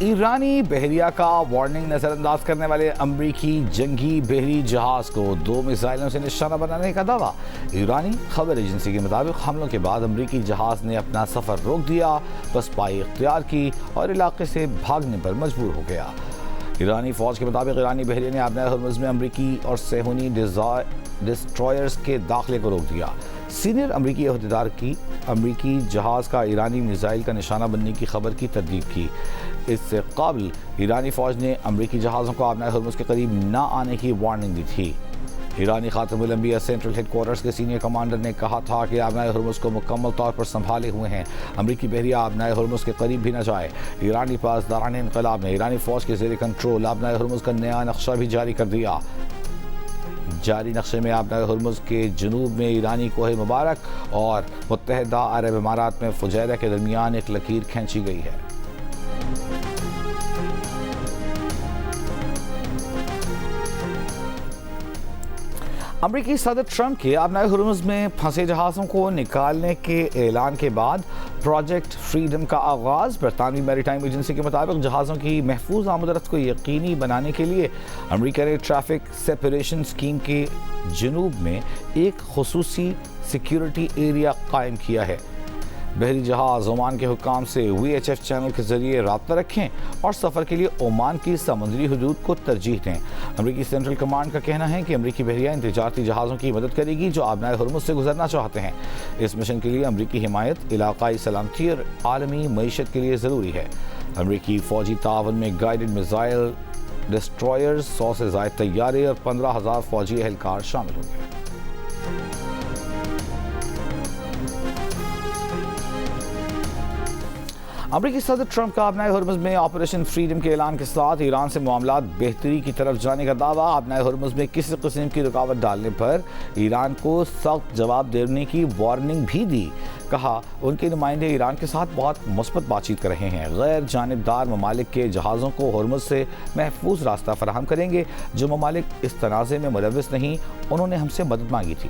ایرانی بحریہ کا وارننگ نظر انداز کرنے والے امریکی جنگی بحری جہاز کو 2 میزائلوں سے نشانہ بنانے کا دعویٰ۔ ایرانی خبر ایجنسی کے مطابق حملوں کے بعد امریکی جہاز نے اپنا سفر روک دیا، بس پائی اختیار کی اور علاقے سے بھاگنے پر مجبور ہو گیا۔ ایرانی فوج کے مطابق ایرانی بحریہ نے آبنائے ہرمز میں امریکی اور صہیونی ڈسٹرائرز کے داخلے کو روک دیا۔ سینئر امریکی عہدیدار کی امریکی جہاز کا ایرانی میزائل کا نشانہ بننے کی خبر کی تردید کی۔ اس سے قبل ایرانی فوج نے امریکی جہازوں کو آبنائے ہرمز کے قریب نہ آنے کی وارننگ دی تھی۔ ایرانی خاتم الانبیاء سینٹرل ہیڈ کوارٹرز کے سینئر کمانڈر نے کہا تھا کہ آبنائے ہرمز کو مکمل طور پر سنبھالے ہوئے ہیں، امریکی بحریہ آبنائے ہرمز کے قریب بھی نہ جائے۔ ایرانی پاسداران انقلاب نے ایرانی فوج کے زیر کنٹرول آبنائے ہرمز کا نیا نقشہ بھی جاری کر دیا۔ جاری نقشے میں آبنائے ہرمز کے جنوب میں ایرانی کوہ مبارک اور متحدہ عرب امارات میں فجیرہ کے درمیان ایک لکیر کھینچی گئی ہے۔ امریکی صدر ٹرمپ کے آبنائے ہرمز میں پھنسے جہازوں کو نکالنے کے اعلان کے بعد پروجیکٹ فریڈم کا آغاز۔ برطانوی میری ٹائم ایجنسی کے مطابق جہازوں کی محفوظ آمد و رفت کو یقینی بنانے کے لیے امریکہ نے ٹریفک سیپریشن اسکیم کے جنوب میں ایک خصوصی سیکیورٹی ایریا قائم کیا ہے۔ بحری جہاز عمان کے حکام سے VHF چینل کے ذریعے رابطہ رکھیں اور سفر کے لیے عمان کی سمندری حدود کو ترجیح دیں۔ امریکی سینٹرل کمانڈ کا کہنا ہے کہ امریکی بحریہ ان تجارتی جہازوں کی مدد کرے گی جو آبنائے ہرمز سے گزرنا چاہتے ہیں۔ اس مشن کے لیے امریکی حمایت علاقائی سلامتی اور عالمی معیشت کے لیے ضروری ہے۔ امریکی فوجی تعاون میں گائیڈڈ میزائل ڈسٹرائرز، 100 سے زائد طیارے اور 15,000 فوجی اہلکار شامل ہوں گے۔ امریکی صدر ٹرمپ کا آبنائے ہرمز میں آپریشن فریڈم کے اعلان کے ساتھ ایران سے معاملات بہتری کی طرف جانے کا دعویٰ۔ آبنائے ہرمز میں کسی قسم کی رکاوٹ ڈالنے پر ایران کو سخت جواب دینے کی وارننگ بھی دی۔ کہا ان کے نمائندے ایران کے ساتھ بہت مثبت بات چیت کر رہے ہیں، غیر جانبدار ممالک کے جہازوں کو ہرمز سے محفوظ راستہ فراہم کریں گے۔ جو ممالک اس تنازع میں ملوث نہیں، انہوں نے ہم سے مدد مانگی تھی۔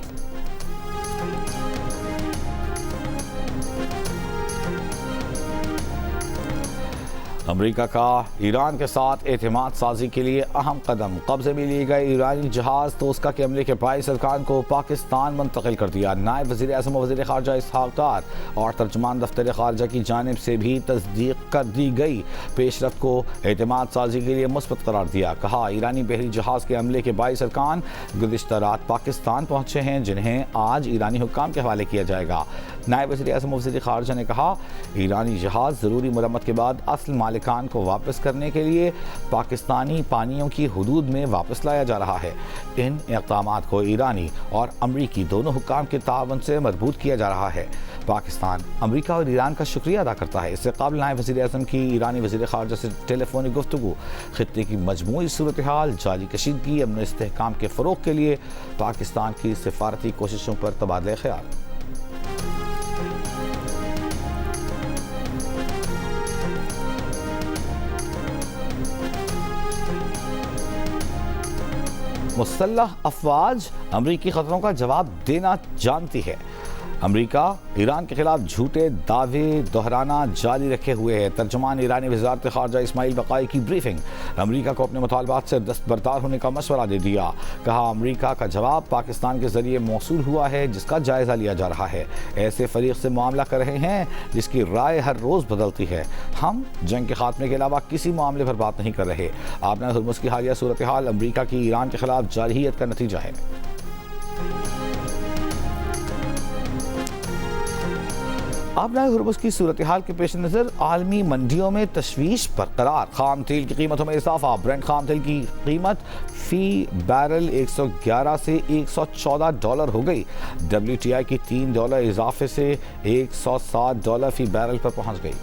امریکہ کا ایران کے ساتھ اعتماد سازی کے لیے اہم قدم۔ قبضے میں لیے گئے ایرانی جہاز توسکا کے حملے کے باعث ارکان کو پاکستان منتقل کر دیا۔ نائب وزیر اعظم و وزیر خارجہ اسحاق ڈار اور ترجمان دفتر خارجہ کی جانب سے بھی تصدیق کر دی گئی پیش رفت کو اعتماد سازی کے لیے مثبت قرار دیا۔ کہا ایرانی بحری جہاز کے حملے کے باعث ارکان گزشتہ رات پاکستان پہنچے ہیں، جنہیں آج ایرانی حکام کے حوالے کیا جائے گا۔ نائب وزیر اعظم و وزیر خارجہ نے کہا ایرانی جہاز ضروری مرمت کے بعد اصل مالکان کو واپس کرنے کے لیے پاکستانی پانیوں کی حدود میں واپس لایا جا رہا ہے۔ ان اقدامات کو ایرانی اور امریکی دونوں حکام کے تعاون سے مربوط کیا جا رہا ہے۔ پاکستان امریکہ اور ایران کا شکریہ ادا کرتا ہے۔ اس سے قبل نائب وزیر اعظم کی ایرانی وزیر خارجہ سے ٹیلی فونک گفتگو خطے کی مجموعی صورتحال، جاری کشیدگی، امن و استحکام کے فروغ کے لیے پاکستان کی سفارتی کوششوں پر تبادلہ خیال۔ مسلح افواج امریکی خطروں کا جواب دینا جانتی ہے۔ امریکہ ایران کے خلاف جھوٹے دعوے دہرانا جاری رکھے ہوئے ہے۔ ترجمان ایرانی وزارت خارجہ اسماعیل بقائی کی بریفنگ۔ امریکہ کو اپنے مطالبات سے دستبردار ہونے کا مشورہ دے دیا۔ کہا امریکہ کا جواب پاکستان کے ذریعے موصول ہوا ہے، جس کا جائزہ لیا جا رہا ہے۔ ایسے فریق سے معاملہ کر رہے ہیں جس کی رائے ہر روز بدلتی ہے۔ ہم جنگ کے خاتمے کے علاوہ کسی معاملے پر بات نہیں کر رہے۔ آبنائے ہرمز کی حالیہ صورتحال امریکہ کی ایران کے خلاف جارحیت کا نتیجہ ہے۔ آبنائے ہرمز کی صورتحال کے پیش نظر عالمی منڈیوں میں تشویش برقرار۔ خام تیل کی قیمتوں میں اضافہ۔ برنٹ خام تیل کی قیمت فی بیرل 111 سے $114 ہو گئی۔ WTI کی $3 اضافے سے $107 فی بیرل پر پہنچ گئی۔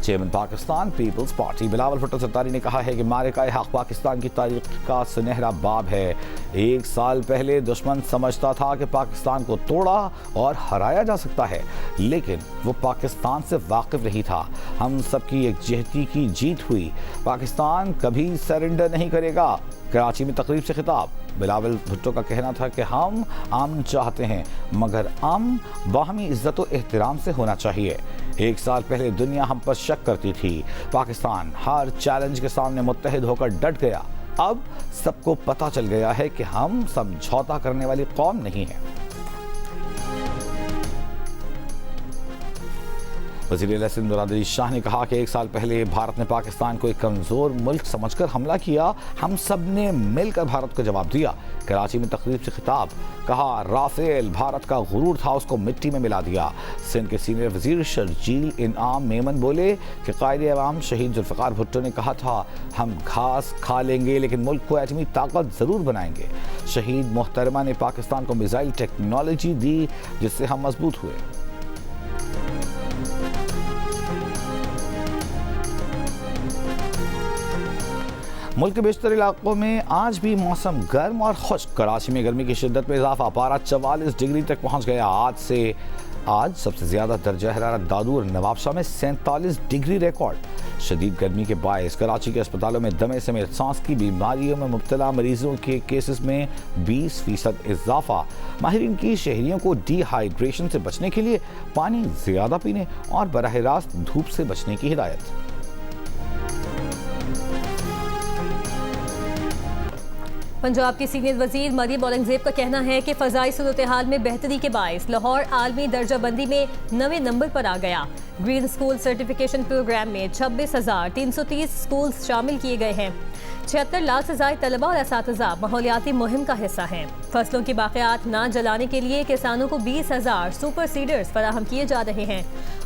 چیئرمین پاکستان پیپلز پارٹی بلاول بھٹو زرداری نے کہا ہے کہ معرکہ حق پاکستان کی تاریخ کا سنہرا باب ہے۔ 1 سال پہلے دشمن سمجھتا تھا کہ پاکستان کو توڑا اور ہرایا جا سکتا ہے، لیکن وہ پاکستان سے واقف نہیں تھا۔ ہم سب کی یکجہتی کی جیت ہوئی۔ پاکستان کبھی سرنڈر نہیں کرے گا۔ کراچی میں تقریب سے خطاب۔ بلاول بھٹو کا کہنا تھا کہ ہم امن چاہتے ہیں مگر امن باہمی عزت و احترام سے ہونا چاہیے۔ 1 سال پہلے دنیا ہم پر شک کرتی تھی، پاکستان ہر چیلنج کے سامنے متحد ہو کر ڈٹ گیا۔ اب سب کو پتہ چل گیا ہے کہ ہم سمجھوتا کرنے والی قوم نہیں ہیں۔ وزیر اعلیٰ سندھ مراد علی شاہ نے کہا کہ 1 سال پہلے بھارت نے پاکستان کو ایک کمزور ملک سمجھ کر حملہ کیا، ہم سب نے مل کر بھارت کو جواب دیا۔ کراچی میں تقریب سے خطاب، کہا رافیل بھارت کا غرور تھا، اس کو مٹی میں ملا دیا۔ سندھ کے سینئر وزیر شرجیل انعام میمن بولے کہ قائد عوام شہید ذوالفقار بھٹو نے کہا تھا ہم گھاس کھا لیں گے لیکن ملک کو ایٹمی طاقت ضرور بنائیں گے۔ شہید محترمہ نے پاکستان کو میزائل ٹیکنالوجی دی جس سے ہم مضبوط ہوئے۔ ملک کے بیشتر علاقوں میں آج بھی موسم گرم اور خشک۔ کراچی میں گرمی کی شدت میں اضافہ، پارہ 44 ڈگری تک پہنچ گیا۔ آج سب سے زیادہ درجہ حرارت دادور نواب شاہ میں 47 ڈگری ریکارڈ۔ شدید گرمی کے باعث کراچی کے اسپتالوں میں دمے سمیت سانس کی بیماریوں میں مبتلا مریضوں کے کیسز میں 20% اضافہ۔ ماہرین کی شہریوں کو ڈی ہائیڈریشن سے بچنے کے لیے پانی زیادہ پینے اور براہ راست دھوپ سے بچنے کی ہدایت۔ پنجاب کی سینئر وزیر مریم اورنگزیب کا کہنا ہے کہ فضائی صورتحال میں بہتری کے باعث لاہور عالمی درجہ بندی میں 9ویں نمبر پر آ گیا۔ گرین اسکول سرٹیفکیشن پروگرام میں 26,330 اسکولز شامل کیے گئے ہیں۔ 76 لاکھ سے زائد طلبہ اور اساتذہ ماحولیاتی مہم کا حصہ ہیں۔ فصلوں کی باقیات نہ جلانے کے لیے کسانوں کو 20,000 سپر سیڈرز فراہم کیے جا رہے ہیں۔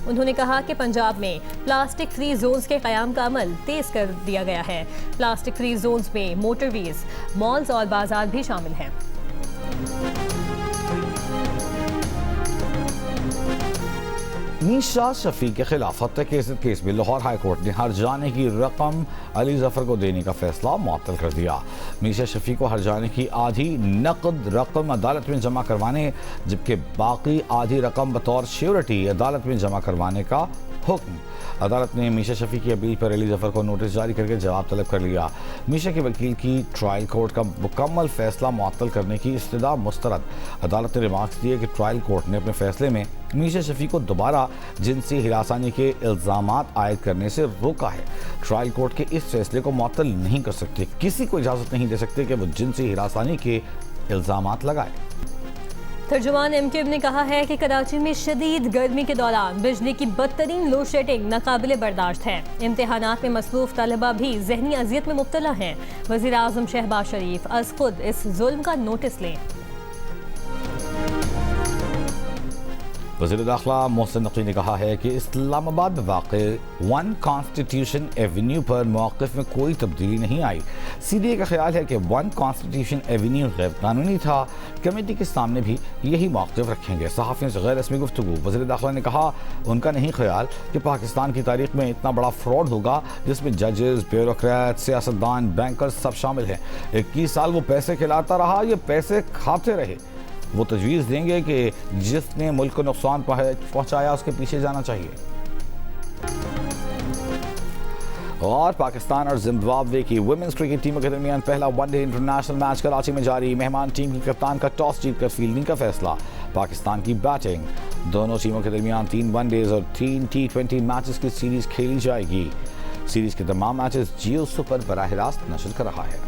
انہوں نے کہا کہ پنجاب میں پلاسٹک فری زونز کے قیام کا عمل تیز کر دیا گیا ہے۔ پلاسٹک فری زونز میں موٹر ویز، مالز اور بازار بھی شامل ہیں۔ میشا شفیع کے خلاف ہتھیے کے کیس میں لاہور ہائی کورٹ نے ہرجانے کی رقم علی ظفر کو دینے کا فیصلہ معطل کر دیا۔ میشا شفیع کو ہرجانے کی آدھی نقد رقم عدالت میں جمع کروانے جبکہ باقی آدھی رقم بطور شیورٹی عدالت میں جمع کروانے کا حکم۔ عدالت نے میشا شفیع کی اپیل پر علی ظفر کو نوٹس جاری کر کے جواب طلب کر لیا۔ میشا کے وکیل کی ٹرائل کورٹ کا مکمل فیصلہ معطل کرنے کی استدعا مسترد۔ عدالت نے ریمارکس دیے کہ ٹرائل کورٹ نے اپنے فیصلے میں میشا شفیع کو دوبارہ جنسی ہراسانی کے الزامات عائد کرنے سے روکا ہے۔ ٹرائل کورٹ کے اس فیصلے کو معطل نہیں کر سکتے، کسی کو اجازت نہیں دے سکتے کہ وہ جنسی ہراسانی کے الزامات لگائے۔ ترجمان ایم کیو ایم نے کہا ہے کہ کراچی میں شدید گرمی کے دوران بجلی کی بدترین لوڈ شیڈنگ ناقابل برداشت ہے۔ امتحانات میں مصروف طلبہ بھی ذہنی اذیت میں مبتلا ہیں۔ وزیر اعظم شہباز شریف از خود اس ظلم کا نوٹس لیں۔ وزیر داخلہ محسن نقوی نے کہا ہے کہ اسلام آباد میں واقع 1 کانسٹیٹیوشن ایونیو پر موقف میں کوئی تبدیلی نہیں آئی۔ سی ڈی اے کا خیال ہے کہ 1 کانسٹیٹیوشن ایونیو غیر قانونی تھا، کمیٹی کے سامنے بھی یہی موقف رکھیں گے۔ صحافیوں سے غیر رسمی گفتگو، وزیر داخلہ نے کہا ان کا نہیں خیال کہ پاکستان کی تاریخ میں اتنا بڑا فراڈ ہوگا جس میں ججز، بیوروکریٹ، سیاستدان، بینکرز سب شامل ہیں۔ 21 سال وہ پیسے کھلاتا رہا، یہ پیسے کھاتے رہے۔ وہ تجویز دیں گے کہ جس نے ملک کو نقصان پہنچایا اس کے پیچھے جانا چاہیے۔ اور پاکستان اور زمبابوے کی ویمنز کرکٹ ٹیموں کے درمیان پہلا one day international match Karachi میں جاری۔ مہمان ٹیم کی کپتان کا ٹاس جیت کر فیلڈنگ کا فیصلہ، پاکستان کی بیٹنگ۔ دونوں ٹیموں کے درمیان 3 ون ڈیز اور 3 T20 میچز کی سیریز کھیلی جائے گی۔ سیریز کے تمام میچز جیو سپر براہ راست نشر کر رہا ہے۔